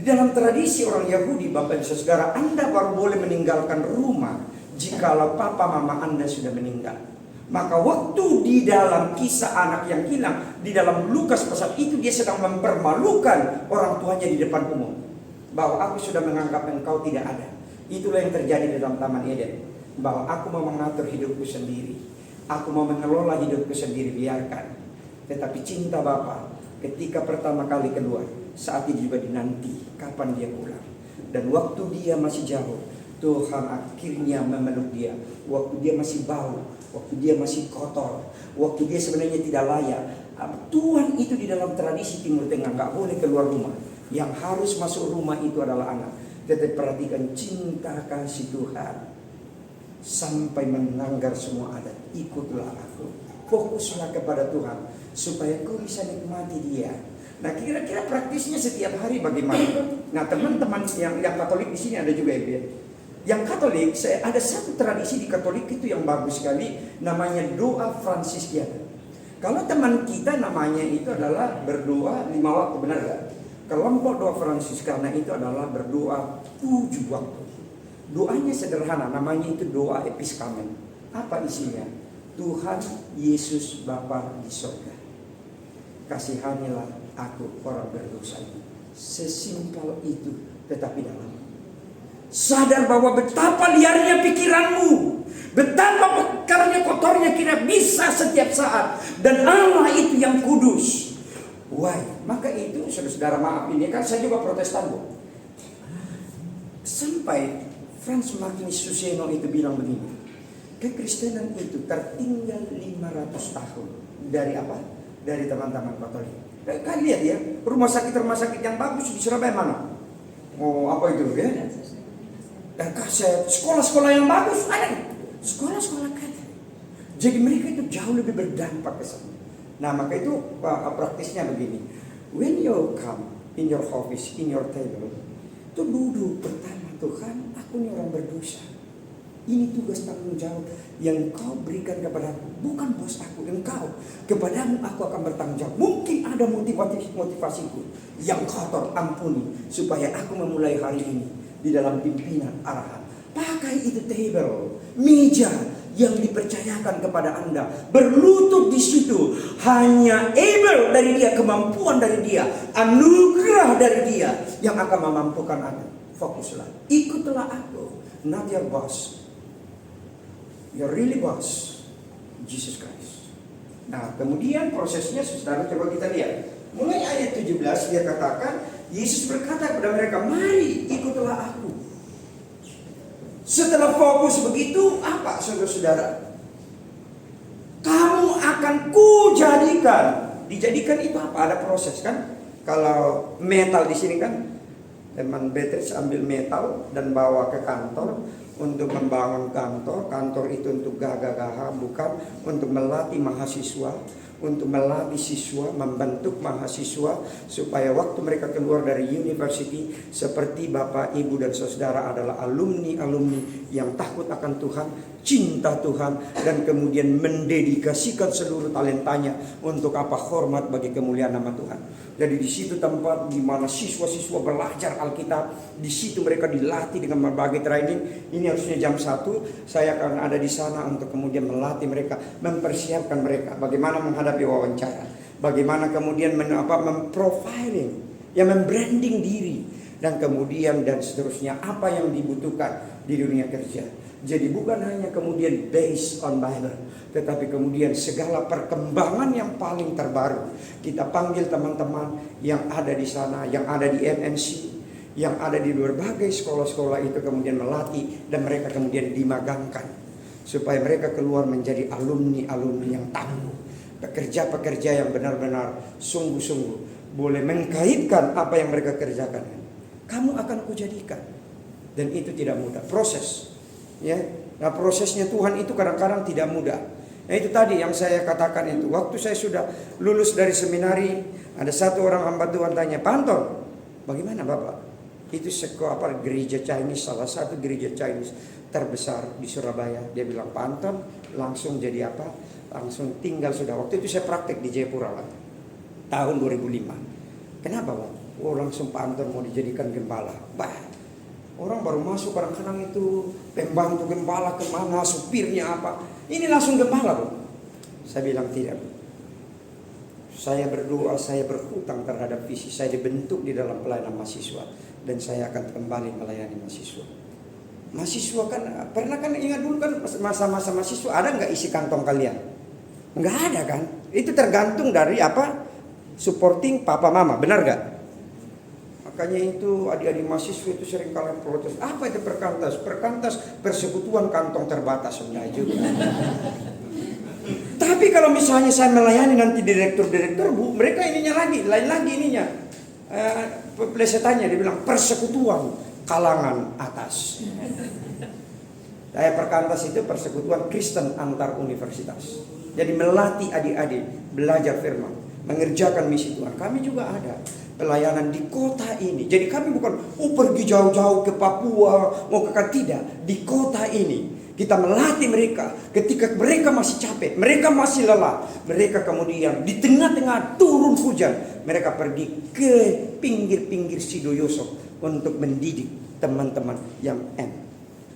dalam tradisi orang Yahudi, Bapak Ibu Saudara, Anda baru boleh meninggalkan rumah jikalau papa mama Anda sudah meninggal. Maka waktu di dalam kisah anak yang hilang, di dalam Lukas pasal itu, dia sedang mempermalukan orang tuanya di depan umum. Bahwa aku sudah menganggap engkau tidak ada. Itulah yang terjadi di dalam Taman Eden. Bahwa aku mau mengatur hidupku sendiri. Aku mau mengelola hidupku sendiri, biarkan. Tetapi cinta Bapa ketika pertama kali keluar, saat itu juga dinanti kapan dia pulang. Dan waktu dia masih jauh, Tuhan akhirnya memeluk dia. Waktu dia masih bau, waktu dia masih kotor, waktu dia sebenarnya tidak layak. Tuhan itu di dalam tradisi Timur Tengah gak boleh keluar rumah. Yang harus masuk rumah itu adalah anak. Tetapi perhatikan cinta kasih Tuhan sampai melanggar semua adat. Ikutlah aku, fokuslah kepada Tuhan supaya kau bisa nikmati dia. Nah, kira-kira praktisnya setiap hari bagaimana? Nah, teman-teman yang Katolik di sini ada juga ya. Yang Katolik, ada satu tradisi di Katolik itu yang bagus sekali, namanya doa Fransisian. Kalau teman kita namanya itu adalah berdoa 5 waktu, benar gak? Kelompok doa Fransiskana itu adalah berdoa 7 waktu. Doanya sederhana, namanya itu doa Episkamen. Apa isinya? Tuhan Yesus Bapa di sorga, kasihanilah aku orang berdosa ini. Sesimpel itu, tetapi dalam. Sadar bahwa betapa liarnya pikiranmu, betapa pekarnya kotornya kira bisa setiap saat. Dan Allah itu yang kudus. Why? Maka itu saudara maaf, ini kan saya juga Protestan, Bu. Sampai Frans Magnus Suseno itu bilang begini, kekristenan itu tertinggal 500 tahun dari apa? Dari teman-teman Katolik. Kalian lihat ya, rumah sakit yang bagus di Surabaya mana? Oh, apa itu ya? Dan kaset, sekolah-sekolah yang bagus ada. Sekolah-sekolah Katolik. Jadi mereka itu jauh lebih berdampak ke sana. Nah, maka itu praktisnya begini. When you come in your office, in your table, itu duduk pertama, Tuhan, aku ini orang berdosa. Ini tugas tanggung jawab yang kau berikan kepadaku. Bukan bos aku, engkau. Kepadamu aku akan bertanggung jawab. Mungkin ada motivasiku yang kotor, ampuni. Supaya aku memulai hari ini di dalam pimpinan arahan. Pakai itu table, meja yang dipercayakan kepada Anda. Berlutut di situ. Hanya able dari dia, kemampuan dari dia, anugerah dari dia yang akan memampukan Anda. Fokuslah, ikutlah aku, not your boss. Your really boss, Jesus Christ. Nah, kemudian prosesnya saudara coba kita lihat. Mulai ayat 17 dia katakan, Yesus berkata kepada mereka, mari ikutlah aku. Setelah fokus begitu, apa saudara-saudara? Kamu akan kujadikan. Dijadikan itu apa? Ada proses kan? Kalau metal di sini kan, teman Beatrice ambil metal dan bawa ke kantor untuk membangun kantor. Kantor itu untuk gagah-gagah, bukan untuk melatih mahasiswa, untuk melatih siswa, membentuk mahasiswa supaya waktu mereka keluar dari university seperti Bapak, Ibu dan Saudara adalah alumni-alumni yang takut akan Tuhan, cinta Tuhan, dan kemudian mendedikasikan seluruh talentanya untuk apa? Hormat bagi kemuliaan nama Tuhan. Jadi di situ tempat di mana siswa-siswa belajar Alkitab, di situ mereka dilatih dengan berbagai training. Ini harusnya jam 1, saya akan ada di sana untuk kemudian melatih mereka, mempersiapkan mereka bagaimana menghadapi wawancara, bagaimana kemudian memprofiling, ya membranding diri, dan kemudian dan seterusnya apa yang dibutuhkan di dunia kerja. Jadi bukan hanya kemudian based on Bible, tetapi kemudian segala perkembangan yang paling terbaru. Kita panggil teman-teman yang ada di sana, yang ada di MNC, yang ada di berbagai sekolah-sekolah itu kemudian melatih, dan mereka kemudian dimagangkan supaya mereka keluar menjadi alumni-alumni yang tangguh, pekerja-pekerja yang benar-benar sungguh-sungguh boleh mengkaitkan apa yang mereka kerjakan. Kamu akan kujadikan, dan itu tidak mudah, proses. Ya, nah prosesnya Tuhan itu kadang-kadang tidak mudah. Nah itu tadi yang saya katakan itu. Waktu saya sudah lulus dari seminari, ada satu orang hamba Tuhan tanya, Pak Anton, bagaimana Bapak? Itu sekolah gereja Chinese, salah satu gereja Chinese terbesar di Surabaya. Dia bilang, Pak Anton langsung jadi apa? Langsung tinggal sudah. Waktu itu saya praktek di Jayapura, Pak, tahun 2005. Kenapa Pak? Oh langsung Pak Anton mau dijadikan gembala. Bah, orang baru masuk kadang-kadang itu pembantu gembala kemana, supirnya apa. Ini langsung gembala bro. Saya bilang tidak. Saya berdoa, saya berhutang terhadap visi saya dibentuk di dalam pelayanan mahasiswa. Dan saya akan kembali melayani mahasiswa. Mahasiswa kan, pernah kan ingat dulu kan masa-masa mahasiswa ada nggak isi kantong kalian? Nggak ada kan? Itu tergantung dari apa? Supporting papa mama, benar nggak? Makanya itu adik-adik mahasiswa itu sering kalian protes. Apa itu perkantas? Perkantas persekutuan kantong terbatas enggak juga. Tapi kalau misalnya saya melayani nanti direktur-direktur, bu, mereka ininya lagi, lain lagi ininya. Plesetannya dia bilang persekutuan kalangan atas. Saya perkantas itu persekutuan Kristen antar universitas. Jadi melatih adik-adik belajar firman, mengerjakan misi Tuhan. Kami juga ada pelayanan di kota ini. Jadi kami bukan pergi jauh-jauh ke Papua, mau ke tidak. Di kota ini kita melatih mereka ketika mereka masih capek, mereka masih lelah. Mereka kemudian di tengah-tengah turun hujan, mereka pergi ke pinggir-pinggir Sidoyosok untuk mendidik teman-teman yang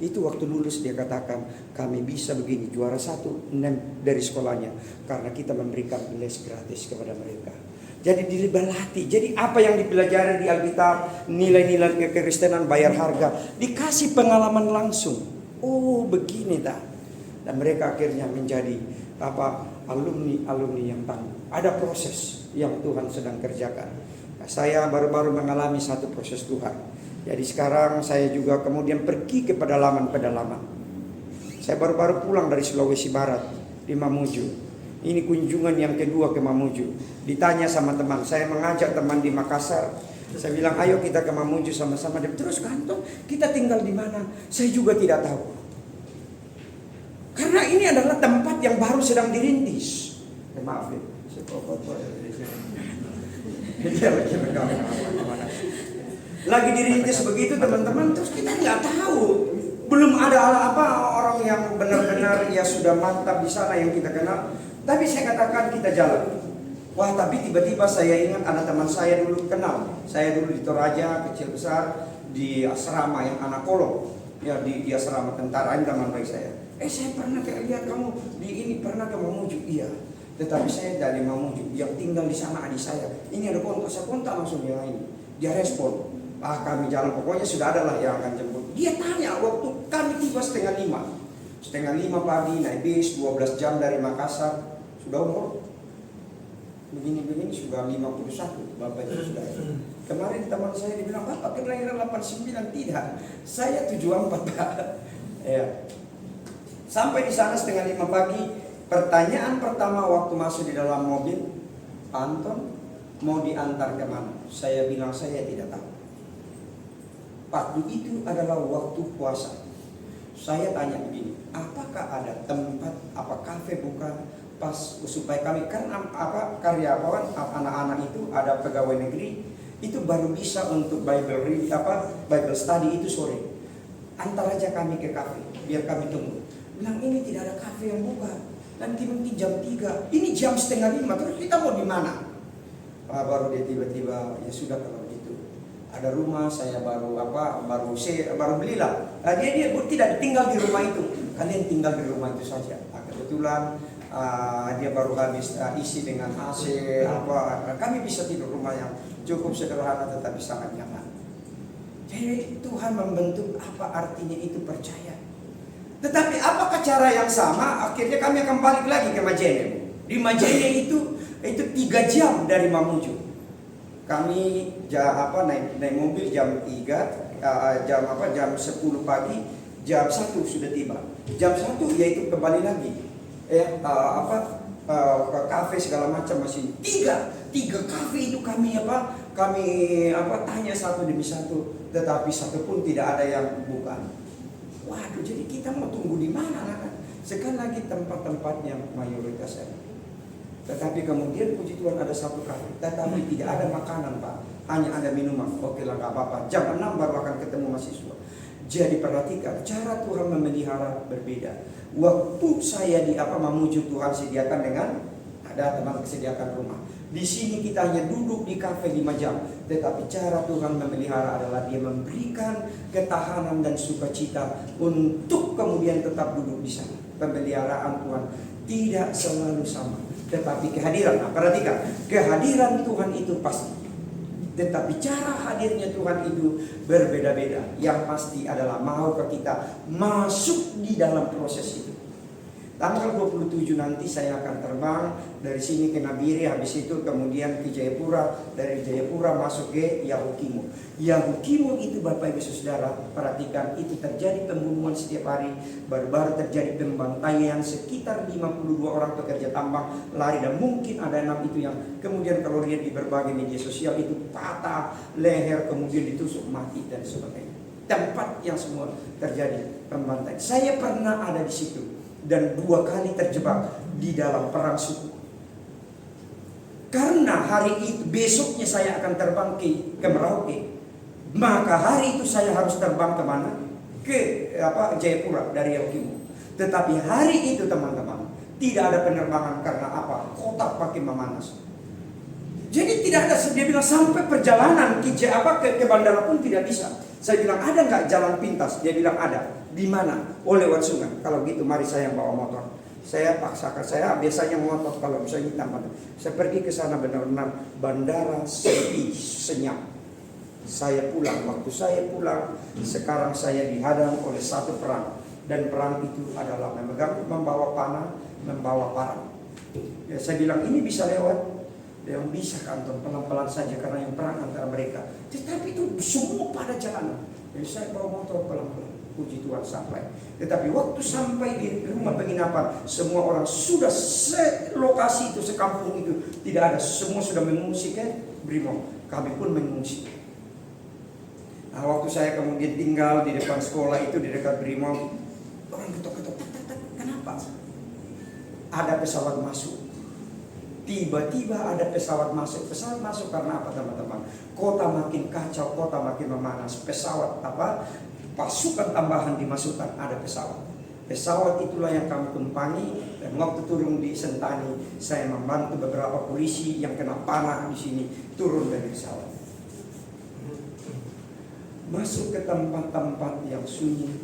Itu waktu lulus dia katakan, kami bisa begini, juara 1 dari sekolahnya. Karena kita memberikan les gratis kepada mereka. Jadi dilatih. Jadi apa yang dipelajari di Alkitab, nilai-nilai kekristenan, bayar harga, dikasih pengalaman langsung. Oh begini dah. Dan mereka akhirnya menjadi alumni yang tangguh. Ada proses yang Tuhan sedang kerjakan. Nah, saya baru-baru mengalami satu proses Tuhan. Jadi sekarang saya juga kemudian pergi ke pedalaman-pedalaman. Saya baru-baru pulang dari Sulawesi Barat di Mamuju. Ini kunjungan yang kedua ke Mamuju. Ditanya sama teman, saya mengajak teman di Makassar. Saya bilang, ayo kita ke Mamuju sama-sama. Dia terus kantong, kita tinggal di mana? Saya juga tidak tahu. Karena ini adalah tempat yang baru sedang dirintis. Maaf ya, saya lagi dirintis begitu teman-teman, terus kita nggak tahu, belum ada orang yang benar-benar ya sudah mantap di sana yang kita kenal. Tapi saya katakan kita jalan. Wah, tapi tiba-tiba saya ingat ada teman saya dulu kenal. Saya dulu di Toraja kecil besar di asrama yang anak kolong, ya di asrama tentara, ini teman baik saya. Saya pernah lihat kamu di ini, pernah ke Mamuju? Iya. Tetapi saya dari Mamuju, yang tinggal di sana adik saya. Ini ada kontak, saya kontak langsung yang ini. Dia respon. Kami jalan, pokoknya sudah ada lah yang akan jemput. Dia tanya waktu kami tiba 4:30. 4:30 pagi naik bis 12 jam dari Makassar. Sudah umur begini-begini sudah 51. Bapak itu sudah. Kemarin teman saya dibilang, Bapak kelahiran 89. Tidak, saya 74 Pak. Ya. Sampai di sana 4:30 pagi. Pertanyaan pertama waktu masuk di dalam mobil, Anton mau diantar kemana? Saya bilang saya tidak tahu. Waktu itu adalah waktu puasa. Saya tanya begini, apakah ada tempat, apa kafe bukan pas supaya kami, karena karyawan anak-anak itu ada pegawai negeri itu baru bisa untuk Bible study itu sore. Antar aja kami ke kafe biar kami tunggu. Bilang ini tidak ada kafe yang buka. Nanti jam 3. Ini jam 4:30 terus kita mau di mana? Baru dia tiba-tiba ya sudah kalau gitu. Ada rumah saya baru belilah. Dia tidak tinggal di rumah itu. Kalian tinggal di rumah itu saja. Kebetulan dia baru habis isi dengan AC kami bisa tidur rumah yang cukup sederhana tetapi sangat nyaman. Jadi Tuhan membentuk apa artinya itu percaya. Tetapi apakah cara yang sama? Akhirnya kami akan balik lagi ke Majene. Di Majene itu 3 jam dari Mamuju. Kami naik mobil jam 3, jam 10 pagi, jam 1 sudah tiba. Jam 1 yaitu kembali lagi. Ke kafe segala macam masih. Tiga kafe itu kami tanya satu demi satu, tetapi satu pun tidak ada yang buka. Waduh, jadi kita mau tunggu di mana kan? Sekali lagi tempat-tempat yang mayoritas ada. Tetapi kemudian puji Tuhan ada satu kafe, tetapi tidak ada makanan Pak, hanya ada minuman. Oke lah nggak apa-apa. Jam 6 baru akan ketemu mahasiswa. Jadi perhatikan cara Tuhan memelihara berbeda. Waktu saya di Mamuju Tuhan sediakan dengan ada teman kesediakan rumah. Di sini kita hanya duduk di kafe 5 jam, tetapi cara Tuhan memelihara adalah Dia memberikan ketahanan dan sukacita untuk kemudian tetap duduk di sana. Pemeliharaan Tuhan tidak selalu sama, tetapi kehadiran. Nah, perhatikan, kehadiran Tuhan itu pasti. Tetapi cara hadirnya Tuhan itu berbeda-beda. Yang pasti adalah maukah kita masuk di dalam proses itu. Tanggal 27 nanti saya akan terbang dari sini ke Nabire, habis itu kemudian ke Jayapura, dari Jayapura masuk ke Yahukimo. Yahukimo itu Bapak Ibu Saudara, perhatikan, itu terjadi pembunuhan setiap hari, baru-baru terjadi pembantaian sekitar 52 orang pekerja tambang lari, dan mungkin ada 6 itu yang kemudian kalau lihat di berbagai media sosial itu patah leher, kemudian ditusuk mati dan sebagainya. Tempat yang semua terjadi pembantaian. Saya pernah ada di situ dan 2 kali terjebak di dalam perang suku. Karena hari itu besoknya saya akan terbang ke Merauke, maka hari itu saya harus terbang ke mana? Ke Jayapura dari Yahukimo. Tetapi hari itu teman-teman tidak ada penerbangan karena apa? Kota makin memanas. Jadi tidak ada, dia bilang sampai perjalanan ke bandara pun tidak bisa. Saya bilang ada nggak jalan pintas? Dia bilang ada. Di mana? Oh, lewat sungai. Kalau gitu mari saya bawa motor. Saya paksakan, saya biasanya motor kalau bisa hitam. Saya pergi ke sana, benar-benar bandara sepi, senyap. Saya pulang. Waktu saya pulang, sekarang saya dihadang oleh satu perang. Dan perang itu adalah membawa panah, membawa parang. Ya, saya bilang ini bisa lewat. Yang bisa kantor pelan-pelan saja karena yang perang antara mereka. Tetapi itu semua pada jalanan. Jadi saya bawa motor pelan-pelan. Puji Tuhan sampai. Tetapi waktu sampai di rumah penginapan, semua orang sudah lokasi itu, sekampung itu tidak ada. Semua sudah mengungsi ke Brimob. Kami pun mengungsi. Nah, waktu saya kemudian tinggal di depan sekolah itu di dekat Brimob, orang ketok-ketok. Kenapa? Ada pesawat masuk. Tiba-tiba ada pesawat masuk. Pesawat masuk karena apa teman-teman? Kota makin kacau, kota makin memanas. Pesawat pasukan tambahan dimasukkan, ada pesawat. Pesawat itulah yang kami tumpangi. Dan waktu turun di Sentani, saya membantu beberapa polisi yang kena panah di sini turun dari pesawat. Masuk ke tempat-tempat yang sunyi,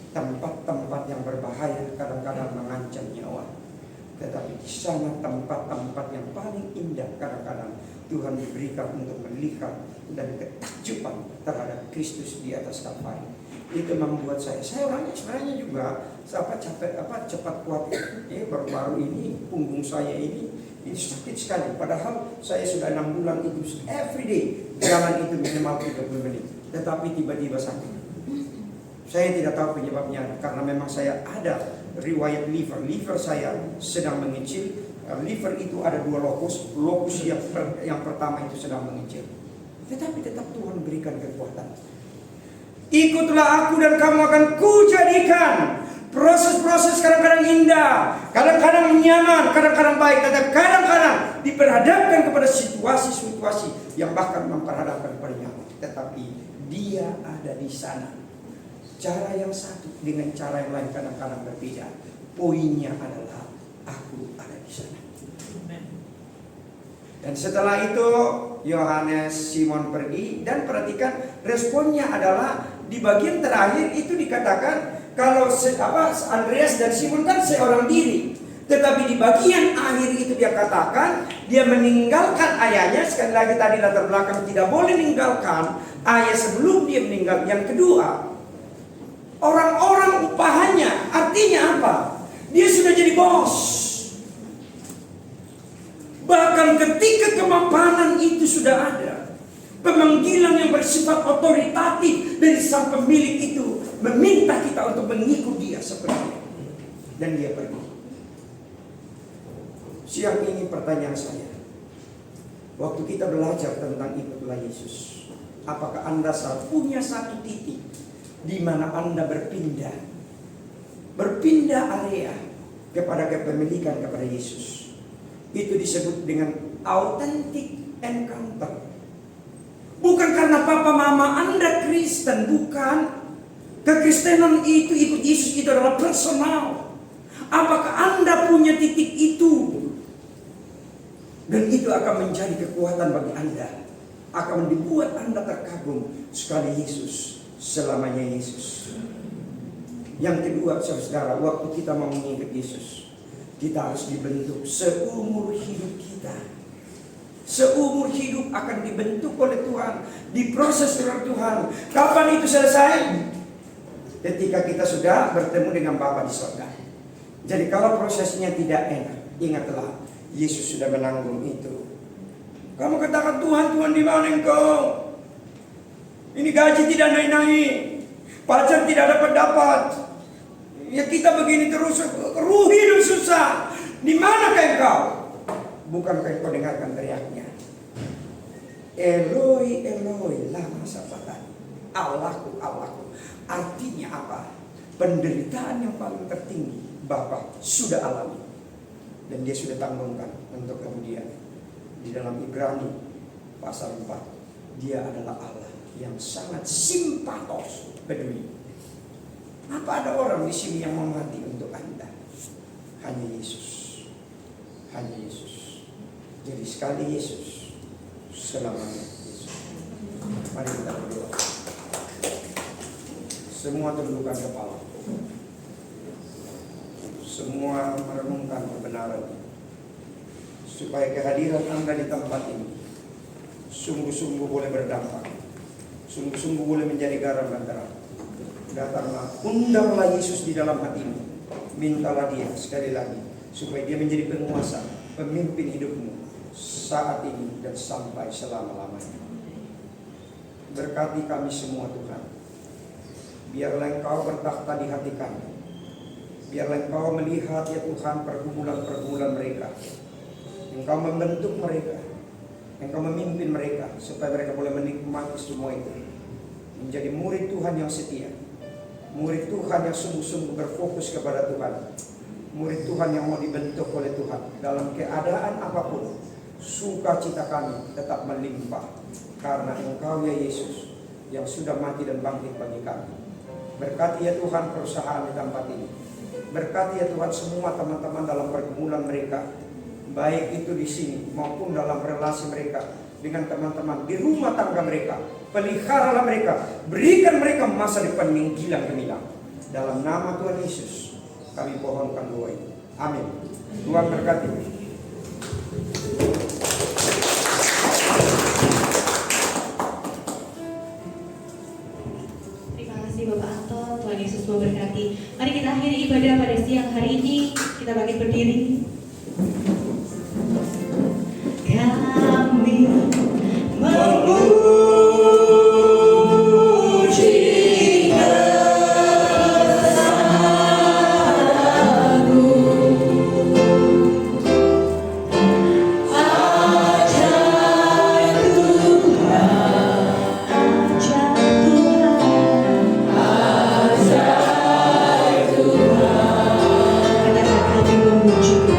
tempat-tempat yang berbahaya, kadang-kadang mengancam nyawa. Tetapi di sana tempat-tempat yang paling indah kadang-kadang Tuhan diberikan untuk melihat dan ketakjuban terhadap Kristus di atas Kalvari. Itu membuat saya orangnya sebenarnya juga cepat kuat. Baru-baru ini punggung saya ini sakit sekali. Padahal saya sudah 6 bulan itu everyday jalan itu minimal 30 menit. Tetapi tiba-tiba sakit. Saya tidak tahu penyebabnya karena memang saya ada riwayat liver saya sedang mengecil. Liver itu ada 2 lokus yang pertama itu sedang mengecil. Tetapi tetap Tuhan berikan kekuatan. Ikutlah aku dan kamu akan kujadikan. Proses-proses kadang-kadang indah, kadang-kadang nyaman, kadang-kadang baik, tetapi kadang-kadang diperhadapkan kepada situasi-situasi yang bahkan memperhadapkan kepada nyawa. Tetapi Dia ada di sana. Cara yang satu dengan cara yang lain kadang-kadang berbeda. Poinnya adalah aku ada di sana. Dan setelah itu Yohanes Simon pergi, dan perhatikan responnya adalah di bagian terakhir itu dikatakan kalau Andreas dan Simon kan seorang diri. Tetapi di bagian akhir itu dia katakan dia meninggalkan ayahnya. Sekali lagi tadi latar belakang tidak boleh meninggalkan ayah sebelum dia meninggal. Yang kedua, orang-orang upahannya, artinya apa? Dia sudah jadi bos. Bahkan ketika kemapanan itu sudah ada, pemanggilan yang bersifat otoritatif dari sang pemilik itu meminta kita untuk mengikut dia seperti itu. Dan dia pergi. Siang ini pertanyaan saya, waktu kita belajar tentang ikutlah Yesus, apakah Anda punya satu titik di mana Anda berpindah area kepada kepemilikan kepada Yesus? Itu disebut dengan authentic encounter. Bukan karena papa mama Anda Kristen, bukan. Kekristenan itu ikut Yesus itu adalah personal. Apakah Anda punya titik itu? Dan itu akan menjadi kekuatan bagi Anda. Akan membuat Anda terkagum sekali Yesus, selamanya Yesus. Yang kedua, saudara, waktu kita mau mengikut Yesus, kita harus dibentuk seumur hidup kita. Seumur hidup akan dibentuk oleh Tuhan, diproses oleh Tuhan. Kapan itu selesai? Ketika kita sudah bertemu dengan Bapa di surga. Jadi kalau prosesnya tidak enak, ingatlah Yesus sudah menanggung itu. Kamu katakan, Tuhan, Tuhan di mana Engkau? Ini gaji tidak naik-naik, pacar tidak dapat. Ya kita begini terus, ruh hidup susah. Di manakah Engkau? Bukankah Engkau dengarkan teriaknya? Eloi, Eloi, lama sabachthani. Allahku, Allahku. Artinya apa? Penderitaan yang paling tertinggi Bapa sudah alami. Dan dia sudah tanggungkan untuk kemudian. Di dalam Ibrani pasal 4, dia adalah Allah yang sangat simpatos, peduli. Apa ada orang di sini yang mau mati untuk Anda? Hanya Yesus. Hanya Yesus. Jadi sekali Yesus, selamanya Yesus. Mari kita berdoa. Semua tundukkan kepala. Semua merenungkan kebenaran, supaya kehadiran Anda di tempat ini sungguh-sungguh boleh berdampak, sungguh-sungguh boleh menjadi garam dan terang. Datanglah, undanglah Yesus di dalam hatimu. Mintalah dia sekali lagi, supaya dia menjadi penguasa, pemimpin hidupmu saat ini dan sampai selama-lamanya. Berkati kami semua Tuhan. Biarlah Engkau bertakhta di hati kami. Biarlah Engkau melihat ya Tuhan pergumulan-pergumulan mereka. Engkau membentuk mereka. Engkau memimpin mereka supaya mereka boleh menikmati semua itu. Menjadi murid Tuhan yang setia. Murid Tuhan yang sungguh-sungguh berfokus kepada Tuhan. Murid Tuhan yang mau dibentuk oleh Tuhan. Dalam keadaan apapun, sukacita kami tetap melimpah. Karena Engkau ya Yesus yang sudah mati dan bangkit bagi kami. Berkati ya Tuhan perusahaan di tempat ini. Berkati ya Tuhan semua teman-teman dalam pergumulan mereka. Baik itu di sini maupun dalam relasi mereka dengan teman-teman di rumah tangga mereka. Peliharalah mereka. Berikan mereka masa depan yang gemilang. Dalam nama Tuhan Yesus kami pohonkan doa ini. Amin. Tuhan berkati. Bapak Anton, Tuhan Yesus memberkati. Mari kita akhiri ibadah pada siang hari ini. Kita bangkit berdiri. Kami memuji Kasih-Mu. Katakan kami memuji.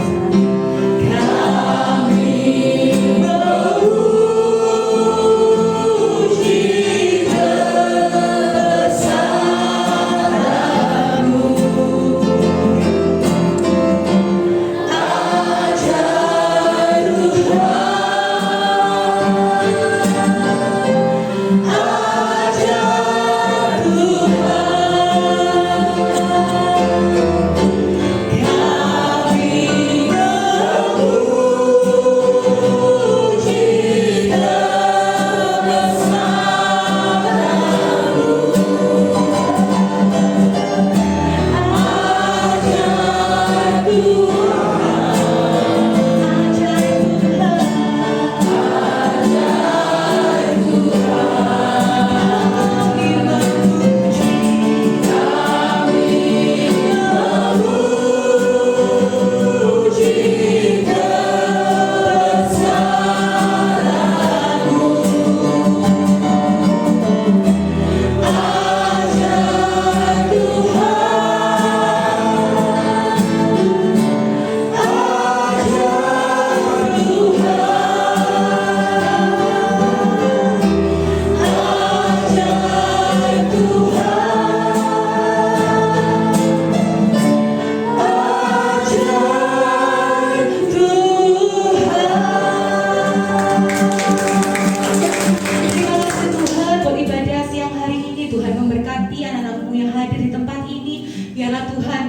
biarlah Tuhan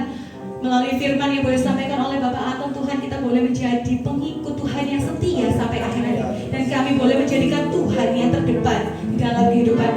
melalui firman yang boleh disampaikan oleh Bapak Anton, Tuhan kita boleh menjadi pengikut Tuhan yang setia sampai akhir hayat. Dan kami boleh menjadikan Tuhan yang terdepan di dalam kehidupan